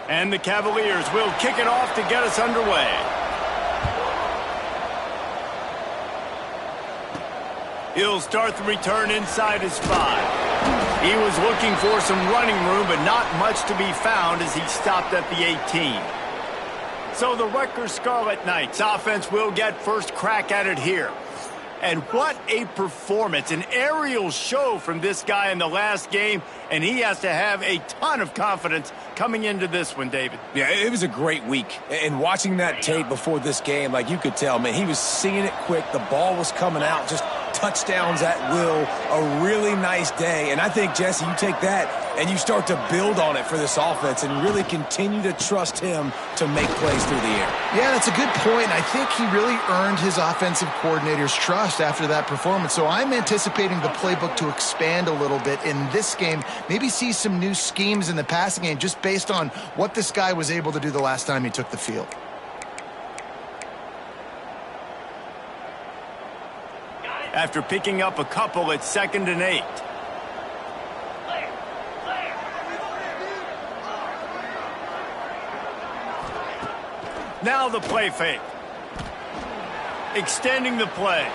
And the Cavaliers will kick it off to get us underway. He'll start the return inside his 5. He was looking for some running room, but not much to be found as he stopped at the 18. So the Rutgers Scarlet Knights offense will get first crack at it here. And what a performance, an aerial show from this guy in the last game, and he has to have a ton of confidence coming into this one, David. Yeah, it was a great week. And watching that tape before this game, like you could tell, man, he was seeing it quick. The ball was coming out, just touchdowns at will. A really nice day. And I think, Jesse, you take that and you start to build on it for this offense and really continue to trust him to make plays through the air. Yeah, that's a good point. I think he really earned his offensive coordinator's trust after that performance. So I'm anticipating the playbook to expand a little bit in this game. Maybe see some new schemes in the passing game just based on what this guy was able to do the last time he took the field. After picking up a couple at 2nd and 8. Now the play fake. Extending the play.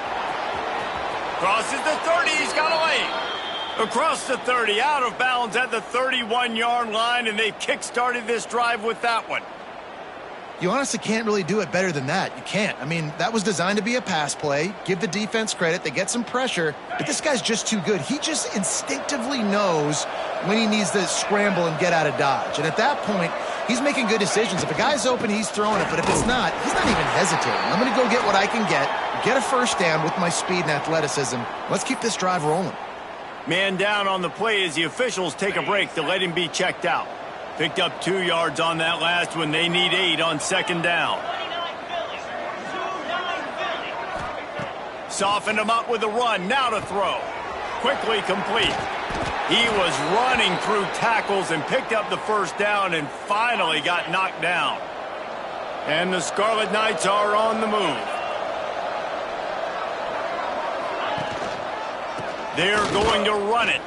Crosses the 30. He's got a lane. Across the 30. Out of bounds at the 31-yard line, and they've kick-started this drive with that one. You honestly can't really do it better than that. You can't. I mean, that was designed to be a pass play. Give the defense credit. They get some pressure, but this guy's just too good. He just instinctively knows when he needs to scramble and get out of dodge. And at that point, he's making good decisions. If a guy's open, he's throwing it. But if it's not, he's not even hesitating. I'm going to go get what I can get a first down with my speed and athleticism. Let's keep this drive rolling. Man down on the play as the officials take a break to let him be checked out. Picked up 2 yards on that last one. They need 8 on 2nd down. Softened him up with a run. Now to throw. Quickly complete. He was running through tackles and picked up the first down and finally got knocked down. And the Scarlet Knights are on the move. They're going to run it.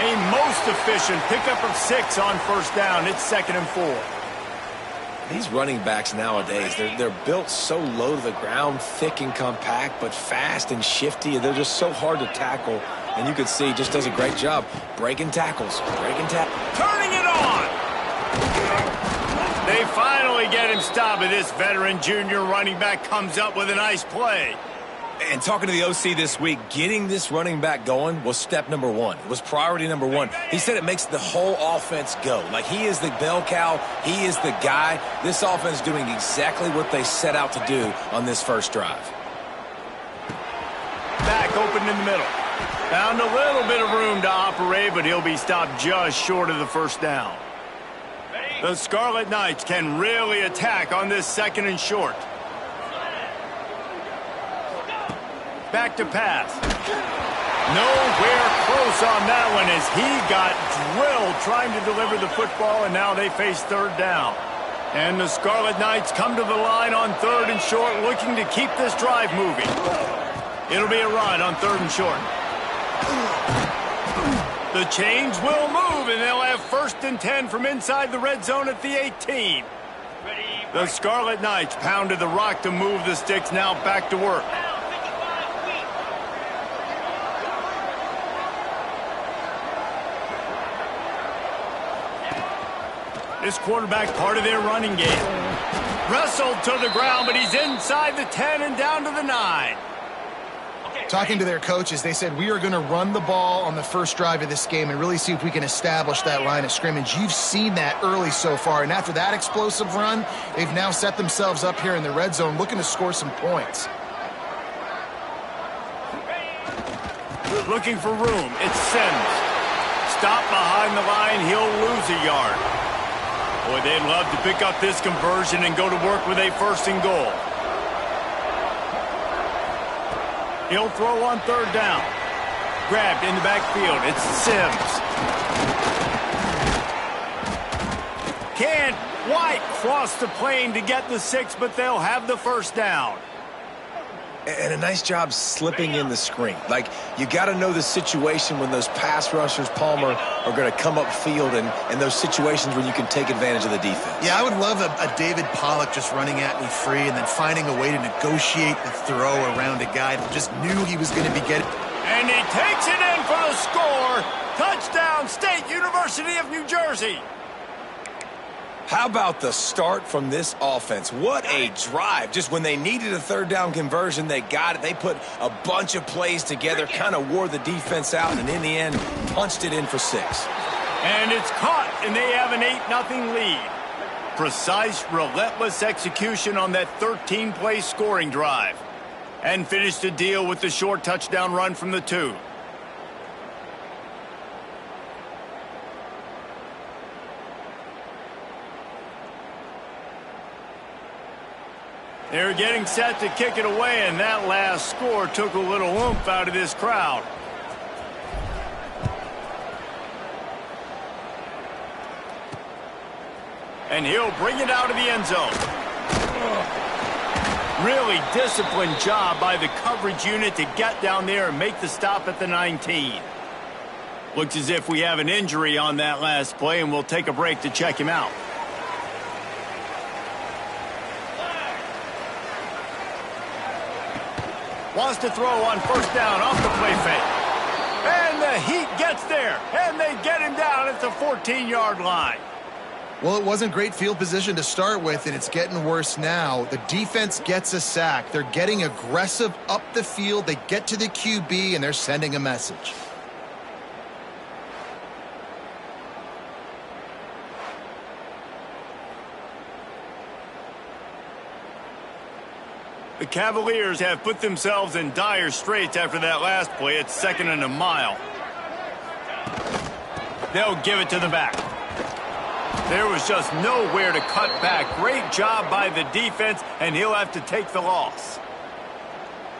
A most efficient pickup of 6 on first down. It's 2nd and 4. These running backs nowadays, they're built so low to the ground, thick and compact, but fast and shifty. They're just so hard to tackle. And you can see just does a great job breaking tackles, Turning it on! They finally get him stopped, and this veteran junior running back comes up with a nice play. And talking to the OC this week, getting this running back going was step number 1. It was priority number 1. He said it makes the whole offense go. Like, he is the bell cow. He is the guy. This offense doing exactly what they set out to do on this first drive. Back open in the middle. Found a little bit of room to operate, but he'll be stopped just short of the first down. The Scarlet Knights can really attack on this 2nd and short. Back to pass. Nowhere close on that one as he got drilled trying to deliver the football, and now they face 3rd down. And the Scarlet Knights come to the line on 3rd and short, looking to keep this drive moving. It'll be a run on 3rd and short. The chains will move, and they'll have 1st and 10 from inside the red zone at the 18. The Scarlet Knights pounded the rock to move the sticks, now back to work. This quarterback part of their running game. Wrestled to the ground, but he's inside the 10 and down to the 9. Talking to their coaches, they said, we are going to run the ball on the first drive of this game and really see if we can establish that line of scrimmage. You've seen that early so far, and after that explosive run, they've now set themselves up here in the red zone looking to score some points. Looking for room. It's Sims. Stop behind the line. He'll lose a yard. Boy, they'd love to pick up this conversion and go to work with a 1st and goal. He'll throw on 3rd down. Grabbed in the backfield. It's Sims. Can't quite cross the plane to get the 6, but they'll have the first down. And a nice job slipping in the screen. Like, you got to know the situation when those pass rushers, Palmer, are going to come up field and those situations when you can take advantage of the defense. Yeah, I would love a David Pollock just running at me free and then finding a way to negotiate the throw around a guy that just knew he was going to be getting. And he takes it in for the score. Touchdown, State University of New Jersey. How about the start from this offense? What a drive. Just when they needed a third down conversion, they got it. They put a bunch of plays together, kind of wore the defense out, and in the end, punched it in for 6. And it's caught, and they have an 8-0 lead. Precise, relentless execution on that 13-play scoring drive. And finished the deal with the short touchdown run from the 2. They're getting set to kick it away, and that last score took a little oomph out of this crowd. And he'll bring it out of the end zone. Really disciplined job by the coverage unit to get down there and make the stop at the 19. Looks as if we have an injury on that last play, and we'll take a break to check him out. Wants to throw on first down off the play fake. And the Heat gets there, and they get him down at the 14-yard line. Well, it wasn't great field position to start with, and it's getting worse now. The defense gets a sack. They're getting aggressive up the field. They get to the QB, and they're sending a message. The Cavaliers have put themselves in dire straits after that last play. It's 2nd and a mile. They'll give it to the back. There was just nowhere to cut back. Great job by the defense, and he'll have to take the loss.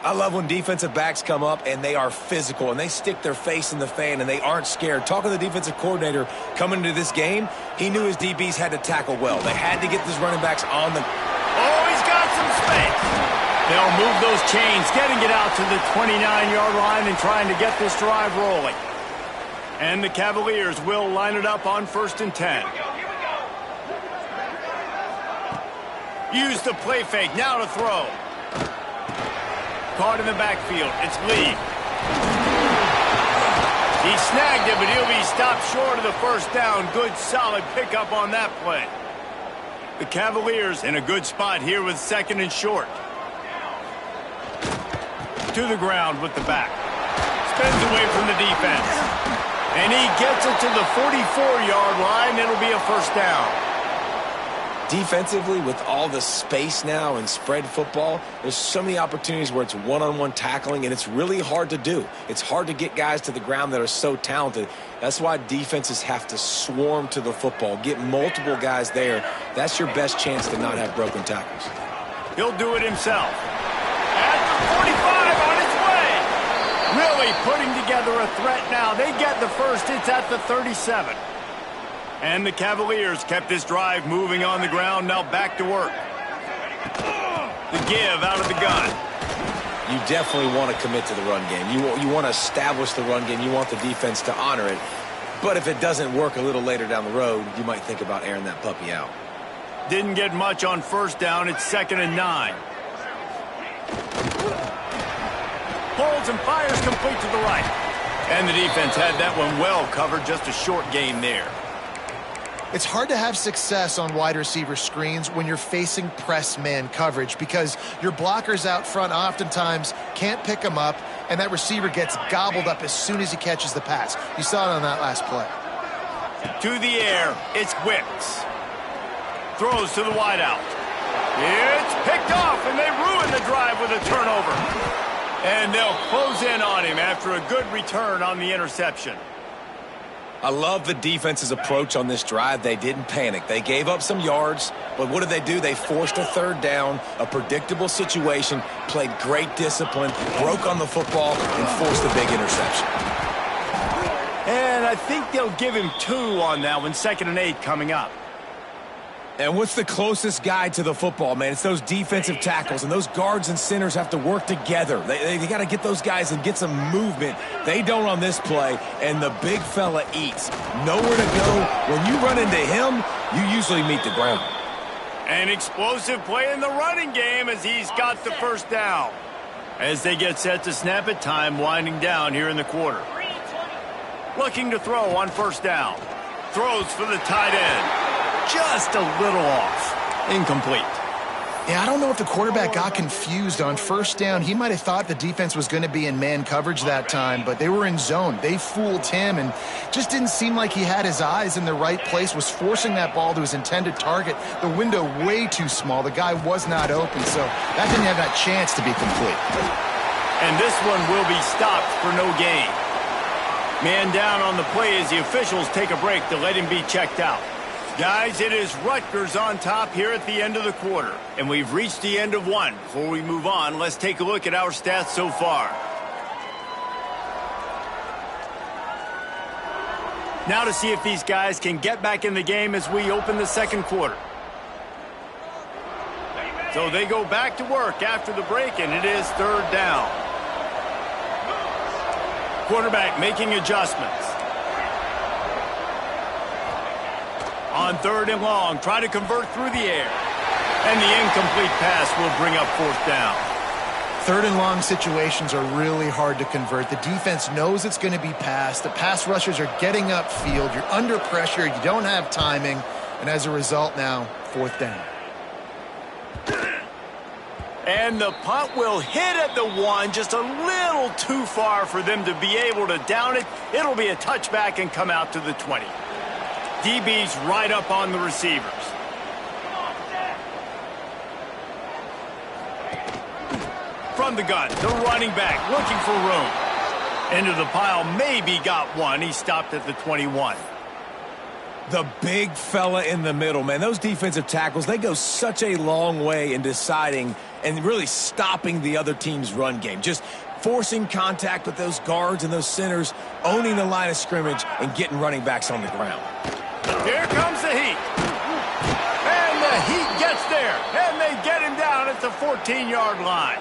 I love when defensive backs come up and they are physical and they stick their face in the fan and they aren't scared. Talking to the defensive coordinator coming into this game, he knew his DBs had to tackle well. They had to get these running backs on the... Oh, he's got some space. They'll move those chains, getting it out to the 29-yard line and trying to get this drive rolling. And the Cavaliers will line it up on 1st and 10. Use the play fake, now to throw. Caught in the backfield, it's Lee. He snagged it, but he'll be stopped short of the first down. Good, solid pickup on that play. The Cavaliers in a good spot here with 2nd and short. To the ground with the back. Spins away from the defense. And he gets it to the 44-yard line. It'll be a first down. Defensively, with all the space now and spread football, there's so many opportunities where it's one-on-one tackling, and it's really hard to do. It's hard to get guys to the ground that are so talented. That's why defenses have to swarm to the football, get multiple guys there. That's your best chance to not have broken tackles. He'll do it himself. At the 45 on its way. Really putting together a threat now. They get the first. It's at the 37. And the Cavaliers kept this drive moving on the ground. Now back to work. The give out of the gun. You definitely want to commit to the run game. You want to establish the run game. You want the defense to honor it. But if it doesn't work a little later down the road, you might think about airing that puppy out. Didn't get much on first down. It's 2nd and 9. Holds and fires complete to the right. And the defense had that one well covered. Just a short gain there. It's hard to have success on wide receiver screens when you're facing press man coverage because your blockers out front oftentimes can't pick them up, and that receiver gets gobbled up as soon as he catches the pass. You saw it on that last play. To the air, it's Wicks. Throws to the wideout. It's picked off, and they ruin the drive with a turnover. And they'll close in on him after a good return on the interception. I love the defense's approach on this drive. They didn't panic. They gave up some yards, but what did they do? They forced a third down, a predictable situation, played great discipline, broke on the football, and forced a big interception. And I think they'll give him 2 on that one. 2nd and 8 coming up. And what's the closest guy to the football, man? It's those defensive tackles, and those guards and centers have to work together. They got to get those guys and get some movement. They don't on this play, and the big fella eats. Nowhere to go. When you run into him, you usually meet the ground. An explosive play in the running game as he's got the first down. As they get set to snap it, time winding down here in the quarter. Looking to throw on first down. Throws for the tight end. Just a little off. Incomplete. Yeah, I don't know if the quarterback got confused on first down. He might have thought the defense was going to be in man coverage that time, but they were in zone. They fooled him and just didn't seem like he had his eyes in the right place, was forcing that ball to his intended target. The window way too small. The guy was not open, so that didn't have that chance to be complete. And this one will be stopped for no gain. Man down on the play as the officials take a break to let him be checked out. Guys, it is Rutgers on top here at the end of the quarter, and we've reached the end of one. Before we move on, let's take a look at our stats so far. Now to see if these guys can get back in the game as we open the second quarter. So they go back to work after the break, and it is third down. Quarterback making adjustments. On third and long, try to convert through the air. And the incomplete pass will bring up fourth down. Third and long situations are really hard to convert. The defense knows it's going to be passed. The pass rushers are getting upfield. You're under pressure. You don't have timing. And as a result now, fourth down. And the punt will hit at the one, just a little too far for them to be able to down it. It'll be a touchback and come out to the 20. DB's right up on the receivers. From the gun, the running back looking for room. Into the pile, maybe got one. He stopped at the 21. The big fella in the middle, man. Those defensive tackles, they go such a long way in deciding and really stopping the other team's run game. Just forcing contact with those guards and those centers, owning the line of scrimmage, and getting running backs on the ground. Here comes the heat. And the heat gets there. And they get him down at the 14-yard line.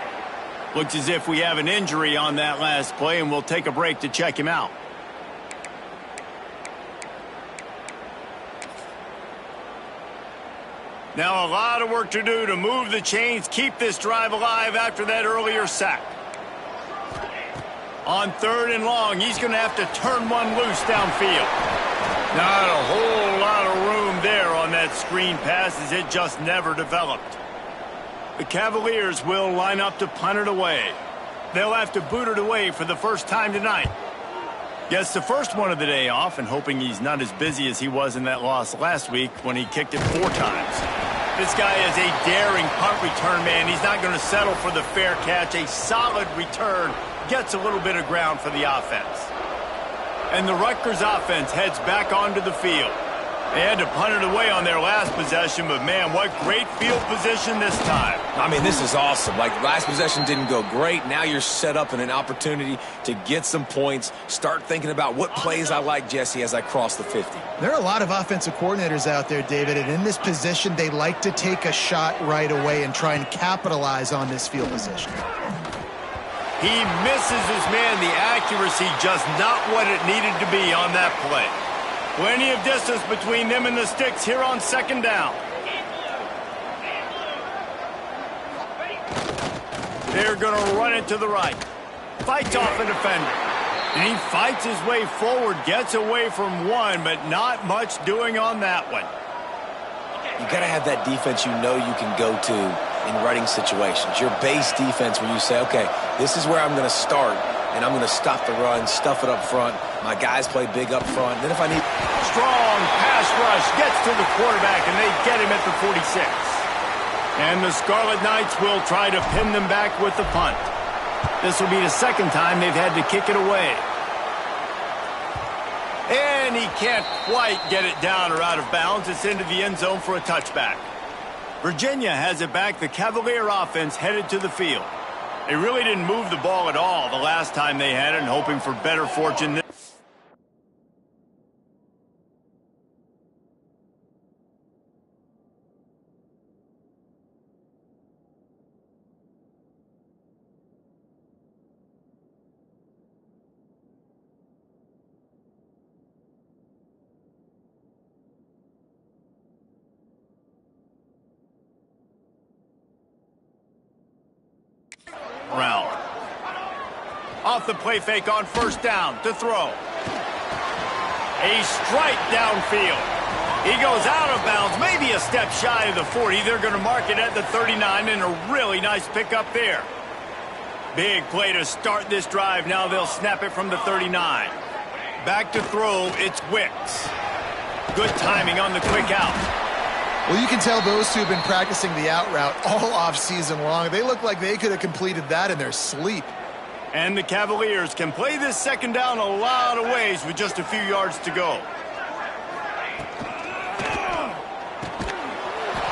Looks as if we have an injury on that last play, and we'll take a break to check him out. Now a lot of work to do to move the chains, keep this drive alive after that earlier sack. On third and long, he's going to have to turn one loose downfield. Not a whole lot of room there on that screen pass as it just never developed. The Cavaliers will line up to punt it away. They'll have to boot it away for the first time tonight. Gets the first one of the day off and hoping he's not as busy as he was in that loss last week when he kicked it 4 times. This guy is a daring punt return man. He's not going to settle for the fair catch. A solid return gets a little bit of ground for the offense. And the Rutgers offense heads back onto the field. They had to punt it away on their last possession, but man, what great field position this time. I mean, this is awesome. Like, last possession didn't go great. Now you're set up in an opportunity to get some points. Start thinking about what plays I like, Jesse, as I cross the 50. There are a lot of offensive coordinators out there, David, and in this position, they like to take a shot right away and try and capitalize on this field position. He misses his man. The accuracy just not what it needed to be on that play. Plenty of distance between them and the sticks here on second down. They're going to run it to the right. Fights off a defender. And he fights his way forward, gets away from one, but not much doing on that one. You got to have that defense you know you can go to in running situations. Your base defense where you say, okay, this is where I'm going to start, and I'm going to stop the run, stuff it up front. My guys play big up front. Then if I need... Strong pass rush gets to the quarterback, and they get him at the 46. And the Scarlet Knights will try to pin them back with the punt. This will be the second time they've had to kick it away. And he can't quite get it down or out of bounds. It's into the end zone for a touchback. Virginia has it back. The Cavalier offense headed to the field. They really didn't move the ball at all the last time they had it, and hoping for better fortune. Off the play fake on first down to throw. A strike downfield. He goes out of bounds, maybe a step shy of the 40. They're going to mark it at the 39, and a really nice pickup there. Big play to start this drive. Now they'll snap it from the 39. Back to throw, it's Wicks. Good timing on the quick out. Well, you can tell those two have been practicing the out route all off-season long. They look like they could have completed that in their sleep. And the Cavaliers can play this second down a lot of ways with just a few yards to go.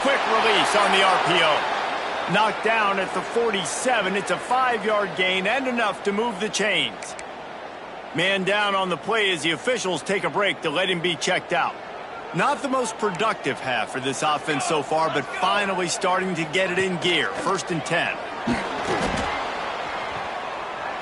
Quick release on the RPO. Knocked down at the 47. It's a 5-yard gain and enough to move the chains. Man down on the play as the officials take a break to let him be checked out. Not the most productive half for this offense so far, but finally starting to get it in gear. 1st and 10.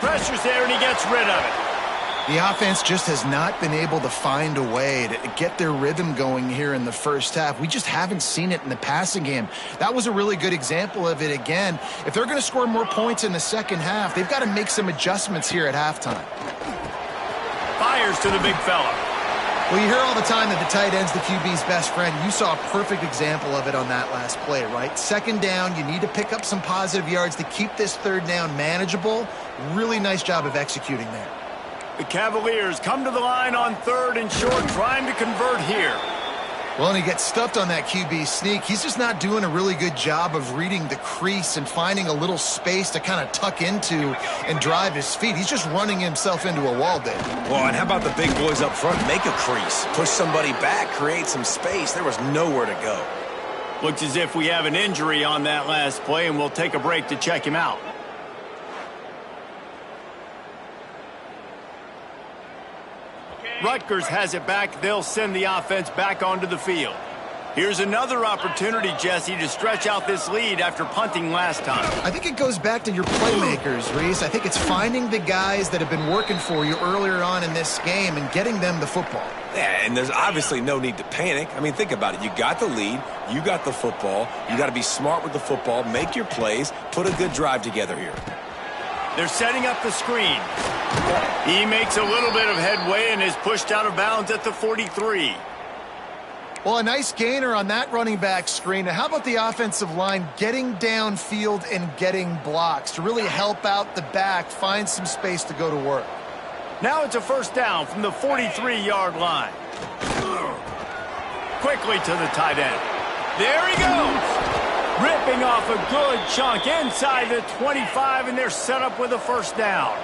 Pressure's there, and he gets rid of it. The offense just has not been able to find a way to get their rhythm going here in the first half. We just haven't seen it in the passing game. That was a really good example of it again. If they're going to score more points in the second half, they've got to make some adjustments here at halftime. Fires to the big fella. Well, you hear all the time that the tight end's the QB's best friend. You saw a perfect example of it on that last play, right? Second down, you need to pick up some positive yards to keep this third down manageable. Really nice job of executing there. The Cavaliers come to the line on 3rd and short, trying to convert here. Well, and he gets stuffed on that QB sneak. He's just not doing a really good job of reading the crease and finding a little space to kind of tuck into and drive his feet. He's just running himself into a wall there. Well, and how about the big boys up front? Make a crease, push somebody back, create some space. There was nowhere to go. Looks as if we have an injury on that last play, and we'll take a break to check him out. Rutgers has it back. They'll send the offense back onto the field. Here's another opportunity, Jesse, to stretch out this lead after punting last time. I think it goes back to your playmakers, Reese. I think it's finding the guys that have been working for you earlier on in this game and getting them the football. Yeah, and there's obviously no need to panic. I mean, think about it. You got the lead. You got the football. You got to be smart with the football, make your plays, put a good drive together here. They're setting up the screen. He makes a little bit of headway and is pushed out of bounds at the 43. Well, a nice gainer on that running back screen. Now, how about the offensive line getting downfield and getting blocks to really help out the back, find some space to go to work? Now it's a first down from the 43-yard line. Quickly to the tight end. There he goes. Ripping off a good chunk inside the 25, and they're set up with a first down.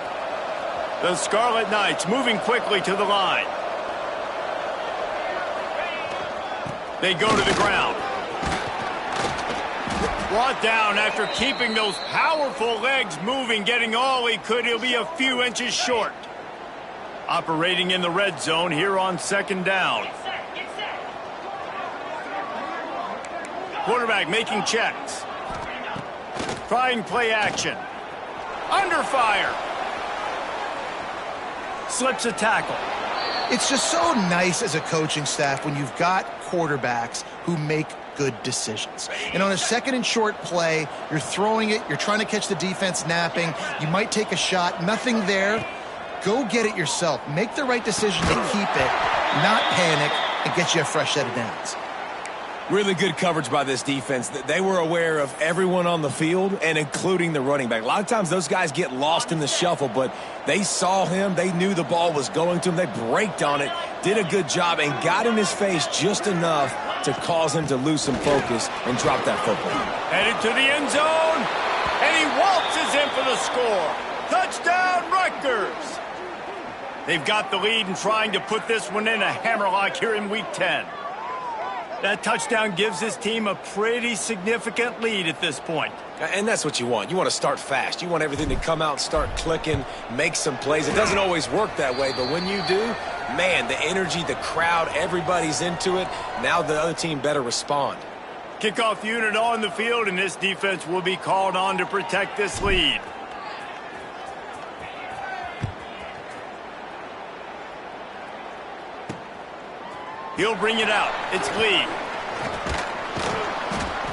The Scarlet Knights moving quickly to the line. They go to the ground. Brought down after keeping those powerful legs moving, getting all he could. He'll be a few inches short. Operating in the red zone here on 2nd down. Quarterback making checks. Trying play action. Under fire. Slips a tackle. It's just so nice as a coaching staff when you've got quarterbacks who make good decisions. And on a 2nd and short play, you're throwing it, you're trying to catch the defense napping, you might take a shot, nothing there. Go get it yourself. Make the right decision to keep it, not panic, and get you a fresh set of downs. Really good coverage by this defense. They were aware of everyone on the field and including the running back. A lot of times those guys get lost in the shuffle, but they saw him. They knew the ball was going to him. They braked on it, did a good job, and got in his face just enough to cause him to lose some focus and drop that football. Headed to the end zone, and he waltzes in for the score. Touchdown, Rutgers! They've got the lead and trying to put this one in a hammerlock here in Week 10. That touchdown gives his team a pretty significant lead at this point. And that's what you want. You want to start fast. You want everything to come out and start clicking, make some plays. It doesn't always work that way, but when you do, man, the energy, the crowd, everybody's into it. Now the other team better respond. Kickoff unit on the field, and this defense will be called on to protect this lead. He'll bring it out. It's Lee.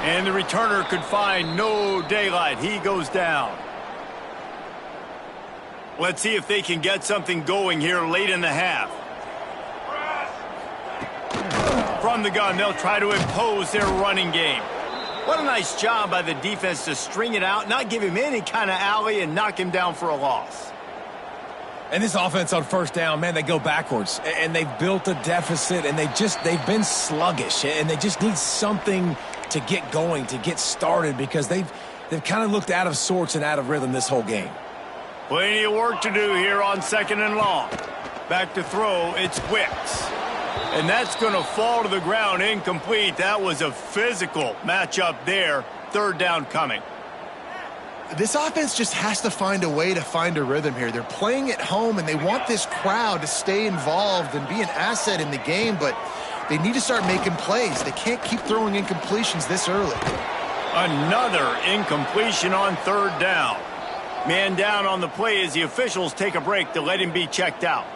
And the returner could find no daylight. He goes down. Let's see if they can get something going here late in the half. From the gun, they'll try to impose their running game. What a nice job by the defense to string it out, not give him any kind of alley, and knock him down for a loss. And this offense on first down, man, they go backwards. And they've built a deficit, and they've been sluggish. And they just need something to get going, to get started, because they've kind of looked out of sorts and out of rhythm this whole game. Plenty of work to do here on 2nd and long. Back to throw, it's Wicks. And that's going to fall to the ground incomplete. That was a physical matchup there. 3rd down coming. This offense just has to find a way to find a rhythm here. They're playing at home, and they want this crowd to stay involved and be an asset in the game, but they need to start making plays. They can't keep throwing incompletions this early. Another incompletion on 3rd down. Man down on the play as the officials take a break to let him be checked out.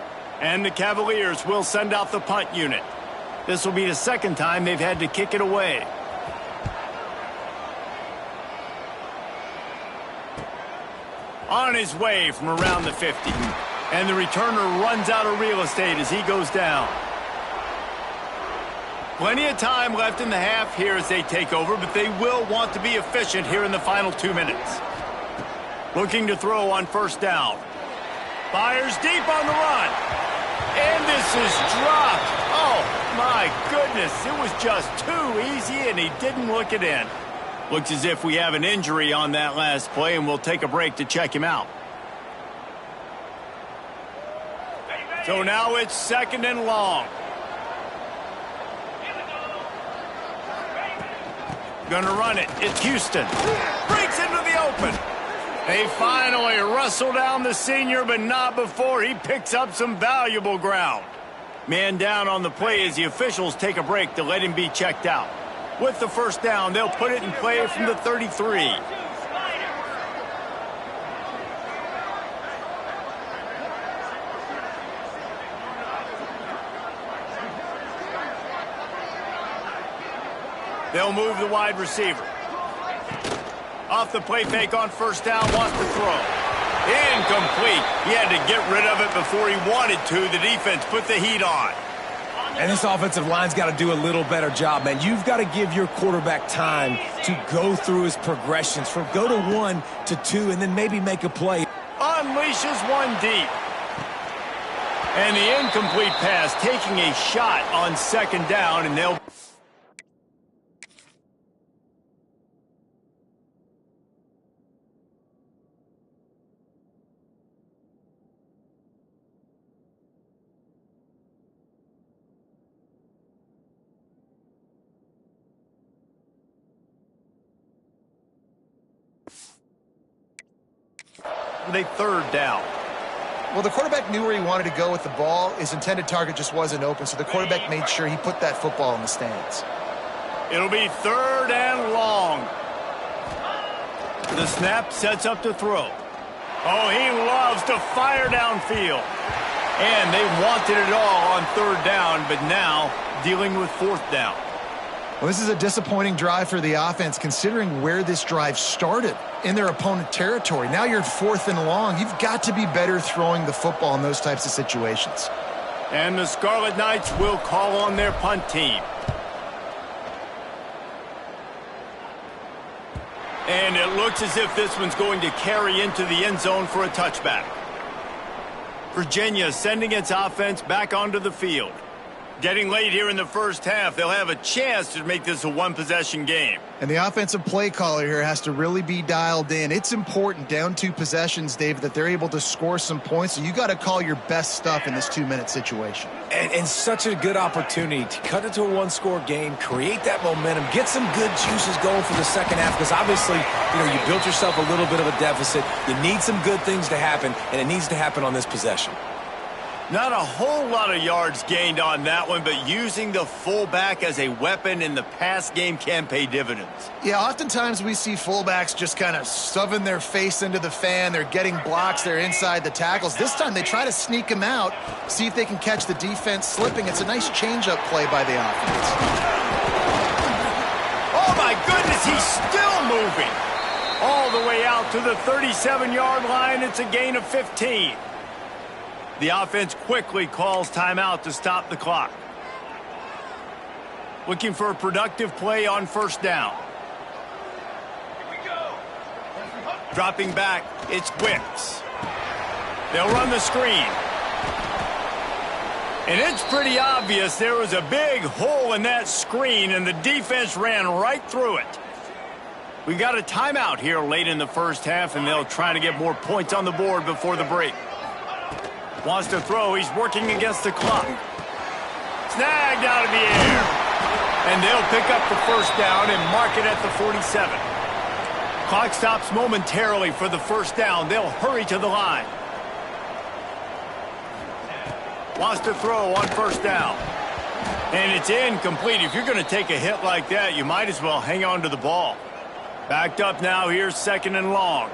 And the Cavaliers will send out the punt unit. This will be the 2nd time they've had to kick it away. On his way from around the 50. And the returner runs out of real estate as he goes down. Plenty of time left in the half here as they take over, but they will want to be efficient here in the final 2 minutes. Looking to throw on 1st down. Fires deep on the run. And this is dropped. Oh, my goodness. It was just too easy, and he didn't look it in. Looks as if we have an injury on that last play, and we'll take a break to check him out. So now it's 2nd and long. Gonna run it. It's Houston. Breaks into the open. They finally wrestle down the senior, but not before he picks up some valuable ground. Man down on the play as the officials take a break to let him be checked out. With the 1st down, they'll put it in play from the 33. They'll move the wide receiver. Off the play fake on 1st down, wants to throw. Incomplete. He had to get rid of it before he wanted to. The defense put the heat on. And this offensive line's got to do a little better job, man. You've got to give your quarterback time to go through his progressions from go to 1 to 2 and then maybe make a play. Unleashes one deep. And the incomplete pass taking a shot on 2nd down, and they'll... They 3rd down. Well, the quarterback knew where he wanted to go with the ball. His intended target just wasn't open, so the quarterback made sure he put that football in the stands. It'll be 3rd and long. The snap sets up to throw. Oh, he loves to fire downfield. And they wanted it all on 3rd down, but now dealing with 4th down. Well, this is a disappointing drive for the offense, considering where this drive started in their opponent territory. Now you're 4th and long. You've got to be better throwing the football in those types of situations. And the Scarlet Knights will call on their punt team. And it looks as if this one's going to carry into the end zone for a touchback. Virginia sending its offense back onto the field. Getting late here in the 1st half, they'll have a chance to make this a 1-possession game. And the offensive play caller here has to really be dialed in. It's important down 2 possessions, David, that they're able to score some points. So you got to call your best stuff in this 2-minute situation. And such a good opportunity to cut it to a 1-score game, create that momentum, get some good juices going for the 2nd half, because obviously, you built yourself a little bit of a deficit. You need some good things to happen, and it needs to happen on this possession. Not a whole lot of yards gained on that one, but using the fullback as a weapon in the pass game can pay dividends. Yeah, oftentimes we see fullbacks just kind of shoving their face into the fan. They're getting blocks. They're inside the tackles. This time they try to sneak him out, see if they can catch the defense slipping. It's a nice change-up play by the offense. Oh, my goodness, he's still moving. All the way out to the 37-yard line. It's a gain of 15. The offense quickly calls timeout to stop the clock. Looking for a productive play on first down. Dropping back, it's Wicks. They'll run the screen. And it's pretty obvious there was a big hole in that screen, and the defense ran right through it. We got a timeout here late in the first half, and they'll try to get more points on the board before the break. Wants to throw. He's working against the clock. Snagged out of the air. And they'll pick up the first down and mark it at the 47. Clock stops momentarily for the first down. They'll hurry to the line. Wants to throw on first down. And it's incomplete. If you're going to take a hit like that, you might as well hang on to the ball. Backed up now. Here's second and long.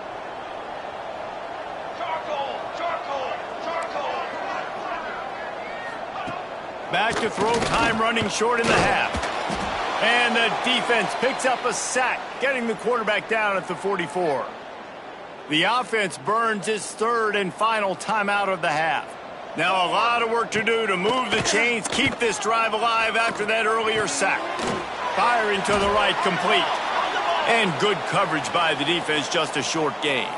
Back to throw, time running short in the half. And the defense picks up a sack, getting the quarterback down at the 44. The offense burns its third and final timeout of the half. Now a lot of work to do to move the chains, keep this drive alive after that earlier sack. Firing to the right, complete. And good coverage by the defense, just a short gain.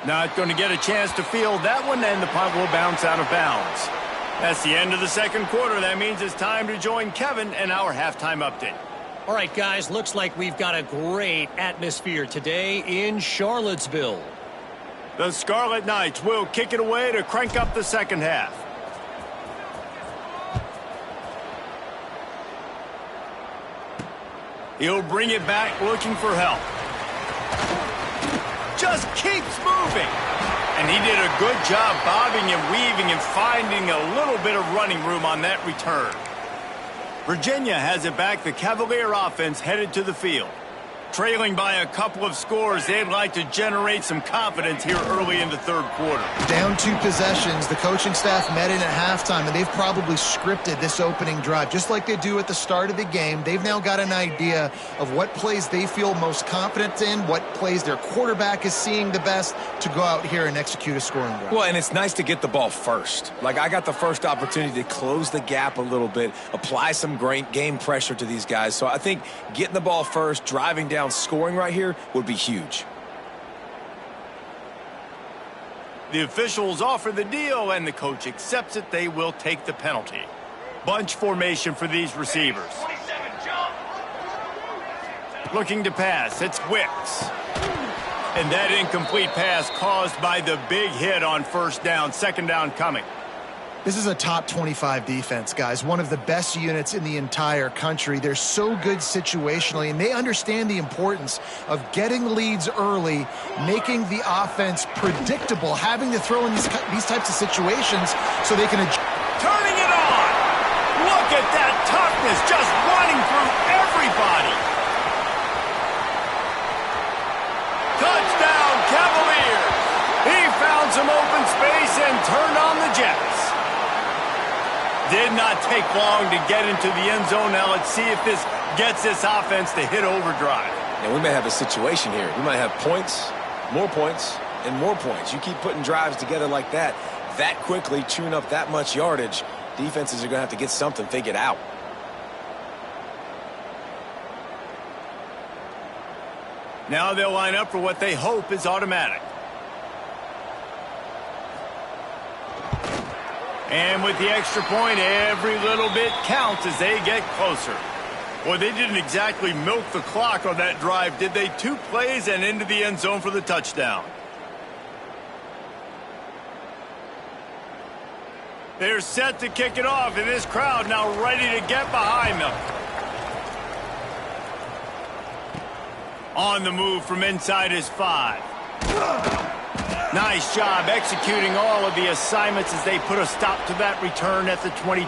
Not going to get a chance to field that one, and the punt will bounce out of bounds. That's the end of the second quarter. That means it's time to join Kevin and our halftime update. All right, guys, looks like we've got a great atmosphere today in Charlottesville. The Scarlet Knights will kick it away to crank up the second half. He'll bring it back looking for help. Just keeps moving. And he did a good job bobbing and weaving and finding a little bit of running room on that return. Virginia has it back. The Cavalier offense headed to the field. Trailing by a couple of scores, they'd like to generate some confidence here early in the third quarter. Down 2 possessions, the coaching staff met in at halftime, and they've probably scripted this opening drive. Just like they do at the start of the game, they've now got an idea of what plays they feel most confident in, what plays their quarterback is seeing the best to go out here and execute a scoring drive. Well, and it's nice to get the ball first. Like, I got the first opportunity to close the gap a little bit, apply some great game pressure to these guys. So I think getting the ball first, driving down, scoring right here would be huge. The officials offer the deal, and the coach accepts it. They will take the penalty. Bunch formation for these receivers. Looking to pass, it's Wicks. And that incomplete pass caused by the big hit on first down. Second down coming. This is a top 25 defense, guys. One of the best units in the entire country. They're so good situationally, and they understand the importance of getting leads early, making the offense predictable, having to throw in these types of situations so they can adjust. Turning it on! Look at that toughness, just running through everybody! Touchdown, Cavaliers! He found some open space and turned on the Jets. Did not take long to get into the end zone. Now let's see if this gets this offense to hit overdrive. And we may have a situation here. We might have points, and more points. You keep putting drives together like that quickly, chewing up that much yardage, defenses are going to have to get something figured out. Now they'll line up for what they hope is automatic. And with the extra point, every little bit counts as they get closer. Boy, they didn't exactly milk the clock on that drive, did they? 2 plays and into the end zone for the touchdown. They're set to kick it off, and this crowd now ready to get behind them. On the move from inside his 5. Nice job executing all of the assignments as they put a stop to that return at the 22.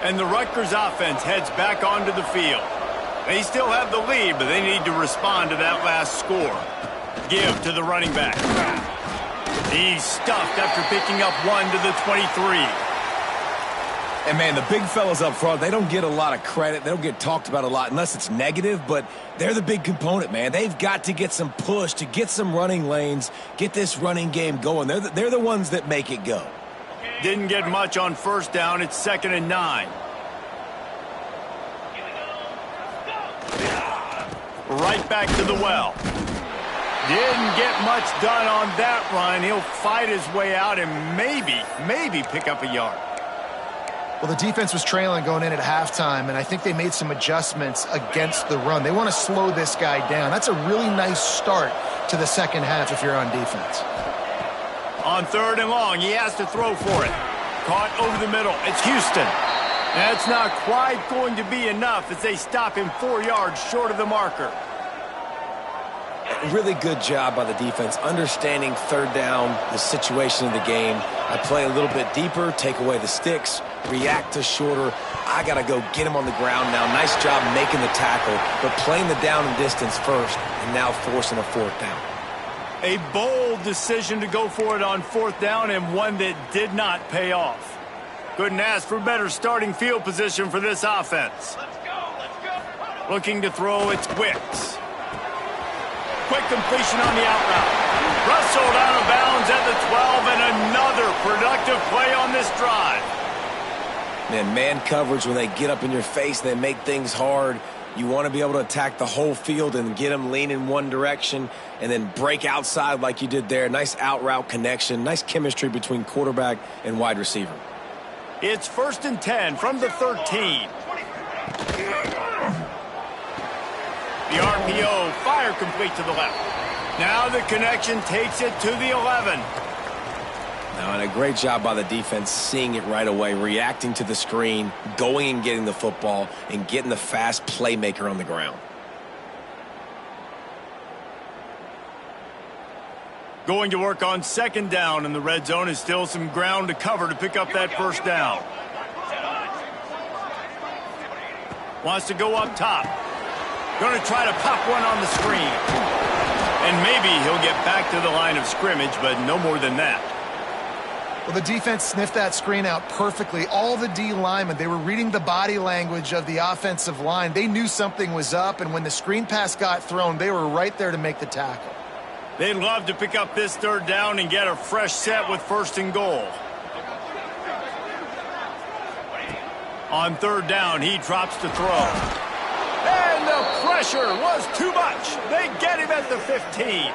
And the Rutgers offense heads back onto the field. They still have the lead, but they need to respond to that last score. Give to the running back. He's stuffed after picking up 1 to the 23. And, man, the big fellas up front, they don't get a lot of credit. They don't get talked about a lot unless it's negative, but they're the big component, man. They've got to get some push, to get some running lanes, get this running game going. They're the ones that make it go. Didn't get much on first down. It's 2nd and 9. Right back to the well. Didn't get much done on that run. He'll fight his way out and maybe pick up a yard. Well, the defense was trailing going in at halftime, and I think they made some adjustments against the run. They want to slow this guy down. That's a really nice start to the second half if you're on defense. On 3rd and long, he has to throw for it. Caught over the middle. It's Houston. That's not quite going to be enough as they stop him 4 yards short of the marker. Really good job by the defense, understanding 3rd down, the situation of the game. I play a little bit deeper, take away the sticks, react to shorter. I got to go get him on the ground now. Nice job making the tackle, but playing the down and distance first and now forcing a 4th down. A bold decision to go for it on 4th down and one that did not pay off. Couldn't ask for better starting field position for this offense. Let's go. Looking to throw, it's Wicks. Quick completion on the out route. Rustled out of bounds at the 12, and another productive play on this drive. Man coverage, when they get up in your face, they make things hard. You want to be able to attack the whole field and get them lean in one direction and then break outside like you did there. Nice out route connection, nice chemistry between quarterback and wide receiver. It's 1st and 10 from the 13. The RPO, fire complete to the left. Now the connection takes it to the 11. Now, and a great job by the defense seeing it right away, reacting to the screen, going and getting the football, and getting the fast playmaker on the ground. Going to work on 2nd down in the red zone is still some ground to cover to pick up that 1st down. Wants to go up top. Going to try to pop one on the screen. And maybe he'll get back to the line of scrimmage, but no more than that. Well, the defense sniffed that screen out perfectly. All the D linemen, they were reading the body language of the offensive line. They knew something was up, and when the screen pass got thrown, they were right there to make the tackle. They'd love to pick up this 3rd down and get a fresh set with 1st and goal. On 3rd down, he drops to throw. And the pressure was too much. They get him at the 15.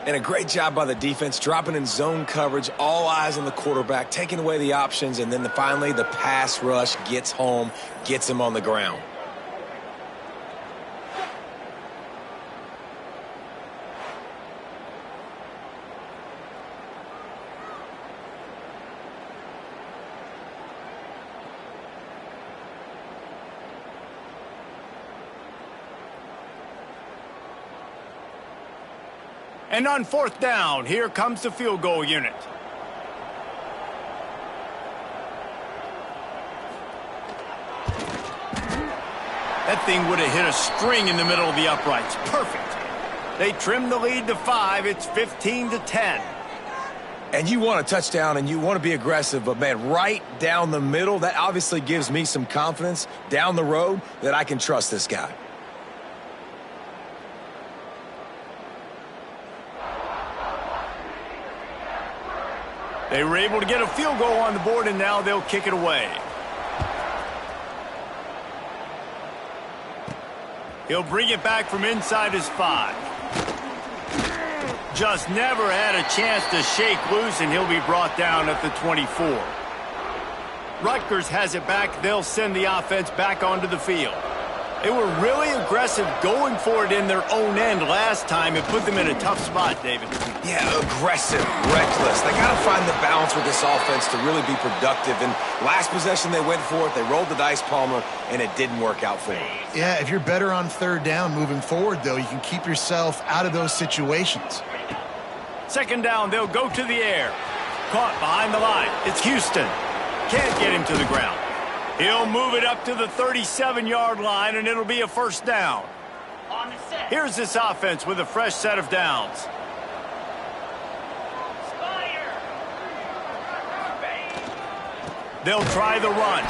And a great job by the defense, dropping in zone coverage, all eyes on the quarterback, taking away the options, and then finally the pass rush gets home, gets him on the ground. And on 4th down, here comes the field goal unit. That thing would have hit a string in the middle of the uprights. Perfect. They trim the lead to 5. It's 15-10. And you want a touchdown and you want to be aggressive, but, man, right down the middle, that obviously gives me some confidence down the road that I can trust this guy. They were able to get a field goal on the board, and now they'll kick it away. He'll bring it back from inside his 5. Just never had a chance to shake loose, and he'll be brought down at the 24. Rutgers has it back. They'll send the offense back onto the field. They were really aggressive going for it in their own end last time. It put them in a tough spot, David. Yeah, aggressive, reckless. They got to find the balance with this offense to really be productive. And last possession, they went for it. They rolled the dice, Palmer, and it didn't work out for them. Yeah, if you're better on 3rd down moving forward, though, you can keep yourself out of those situations. 2nd down, they'll go to the air. Caught behind the line. It's Houston. Can't get him to the ground. He'll move it up to the 37-yard line, and it'll be a 1st down. Here's this offense with a fresh set of downs. They'll try the run.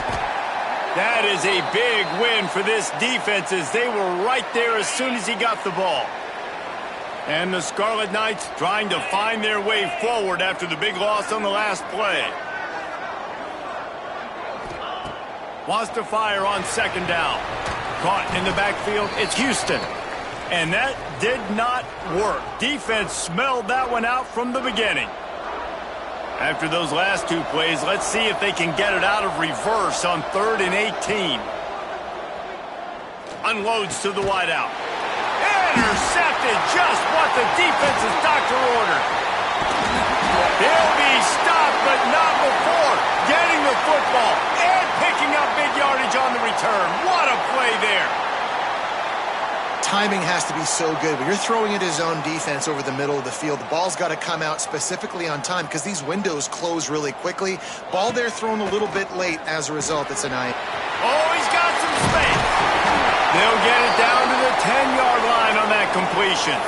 That is a big win for this defense as they were right there as soon as he got the ball. And the Scarlet Knights trying to find their way forward after the big loss on the last play. Wants to fire on second down. Caught in the backfield, it's Houston. And that did not work. Defense smelled that one out from the beginning. After those last two plays, let's see if they can get it out of reverse on 3rd and 18. Unloads to the wideout. Intercepted, just what the defense's doctor ordered. He'll be stopped, but not before getting the football and picking up big yardage on the return. What a play there. Timing has to be so good. When you're throwing it his own defense over the middle of the field, the ball's got to come out specifically on time because these windows close really quickly. Ball there thrown a little bit late as a result. It's a night. Oh, he's got some space. They'll get it down to the 10-yard line on that completion.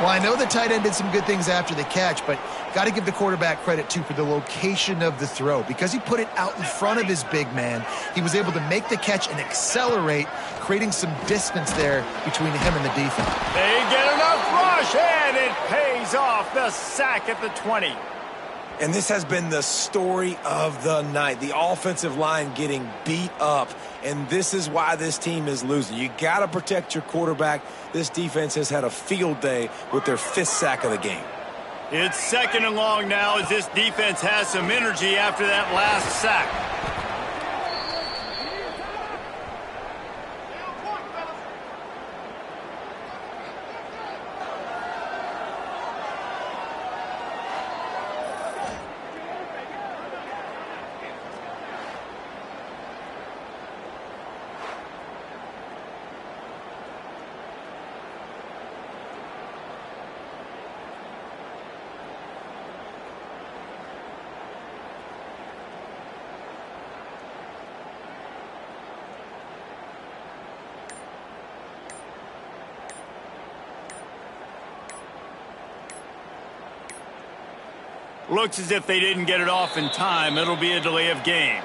Well, I know the tight end did some good things after the catch, but got to give the quarterback credit, too, for the location of the throw. Because he put it out in front of his big man, he was able to make the catch and accelerate, creating some distance there between him and the defense. They get enough rush, and it pays off. The sack at the 20. And this has been the story of the night. The offensive line getting beat up, and this is why this team is losing. You got to protect your quarterback. This defense has had a field day with their 5th sack of the game. It's 2nd and long now as this defense has some energy after that last sack. Looks as if they didn't get it off in time. It'll be a delay of game.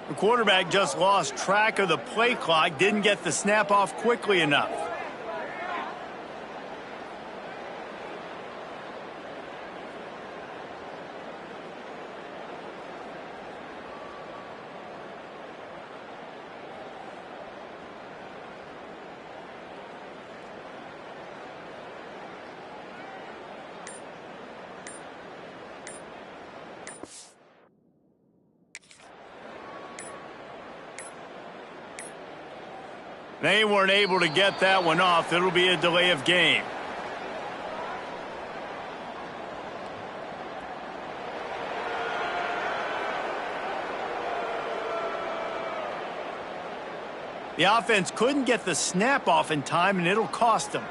The quarterback just lost track of the play clock, didn't get the snap off quickly enough. They weren't able to get that one off. It'll be a delay of game. The offense couldn't get the snap off in time, and it'll cost them.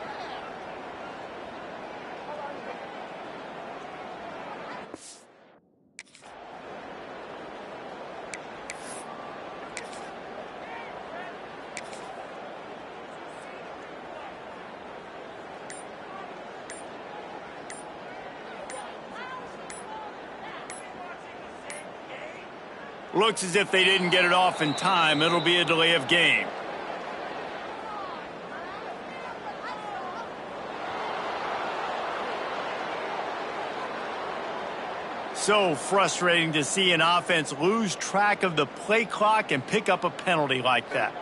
Looks as if they didn't get it off in time. It'll be a delay of game. So frustrating to see an offense lose track of the play clock and pick up a penalty like that.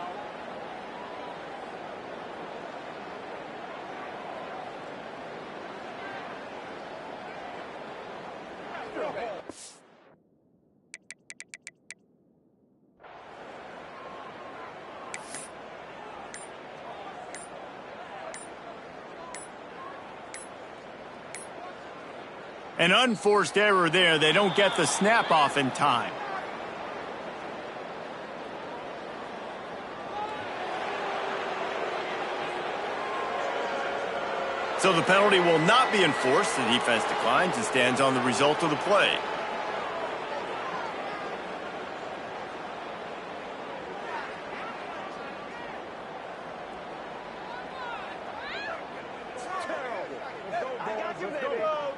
An unforced error there. They don't get the snap off in time. So the penalty will not be enforced. The defense declines and stands on the result of the play.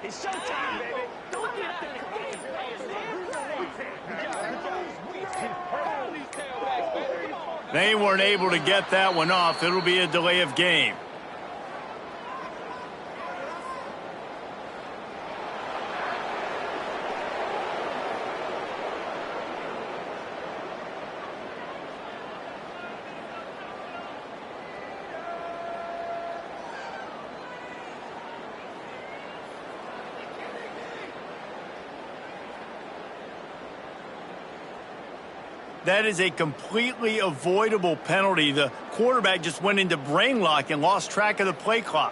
It's showtime, baby. Don't get They weren't able to get that one off. It'll be a delay of game. That is a completely avoidable penalty. The quarterback just went into brain lock and lost track of the play clock.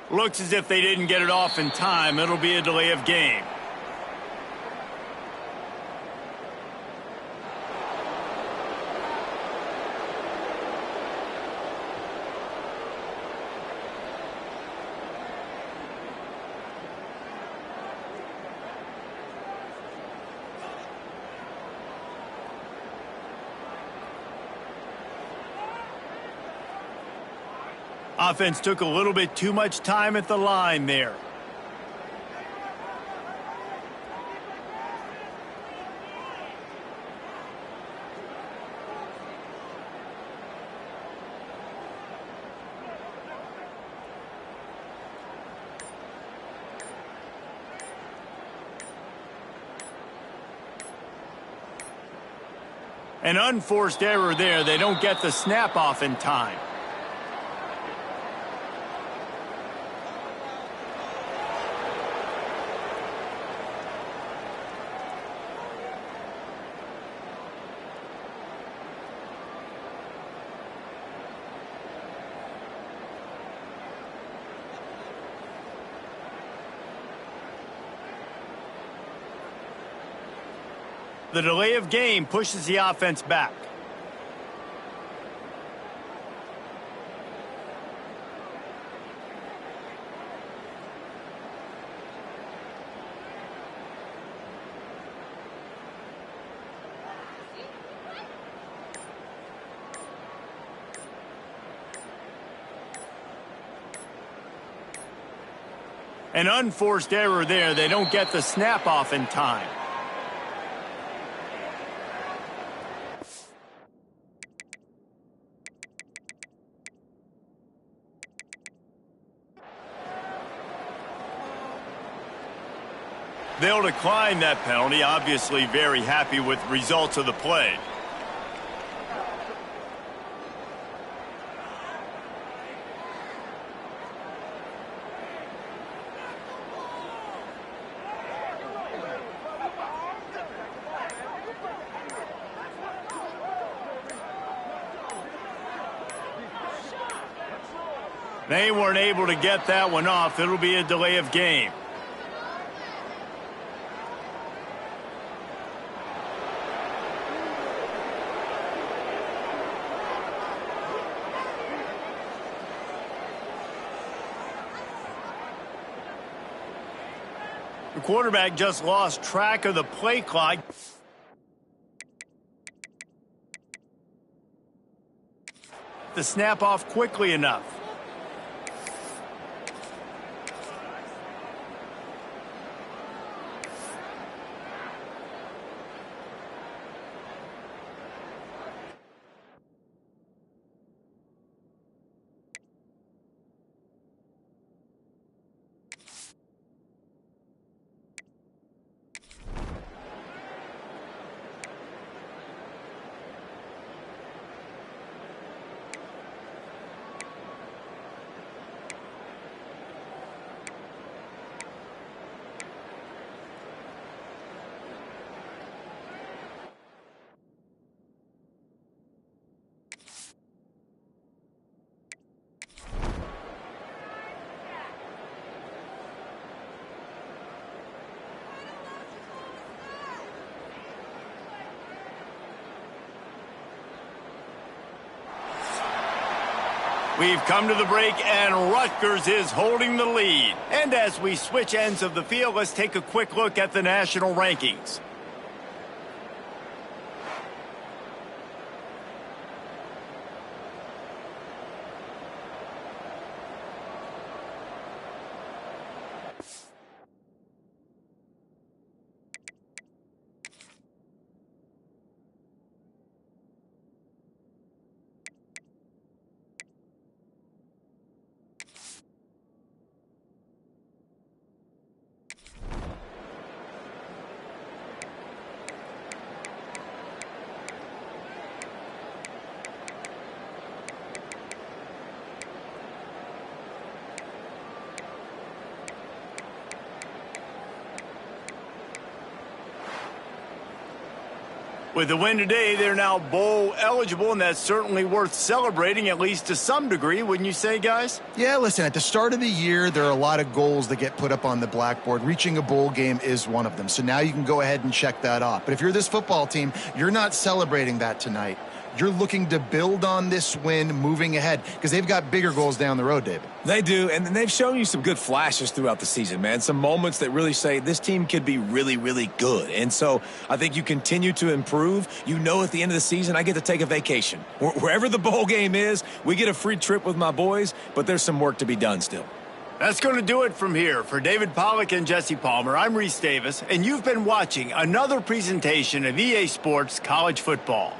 Looks as if they didn't get it off in time. It'll be a delay of game. Offense took a little bit too much time at the line there. An unforced error there. They don't get the snap off in time. The delay of game pushes the offense back. An unforced error there. They don't get the snap off in time. They'll decline that penalty, obviously very happy with the results of the play. They weren't able to get that one off. It'll be a delay of game. The quarterback just lost track of the play clock. The snap off quickly enough. We've come to the break, and Rutgers is holding the lead. And as we switch ends of the field, let's take a quick look at the national rankings. With the win today, they're now bowl eligible, and that's certainly worth celebrating, at least to some degree, wouldn't you say, guys? Yeah, listen, at the start of the year, there are a lot of goals that get put up on the blackboard. Reaching a bowl game is one of them. So now you can go ahead and check that off. But if you're this football team, you're not celebrating that tonight. You're looking to build on this win moving ahead because they've got bigger goals down the road, David. They do, and they've shown you some good flashes throughout the season, man. Some moments that really say this team could be really, really good. And so I think you continue to improve. You know at the end of the season, I get to take a vacation. Wherever the bowl game is, we get a free trip with my boys, but there's some work to be done still. That's going to do it from here. For David Pollack and Jesse Palmer, I'm Reese Davis, and you've been watching another presentation of EA Sports College Football.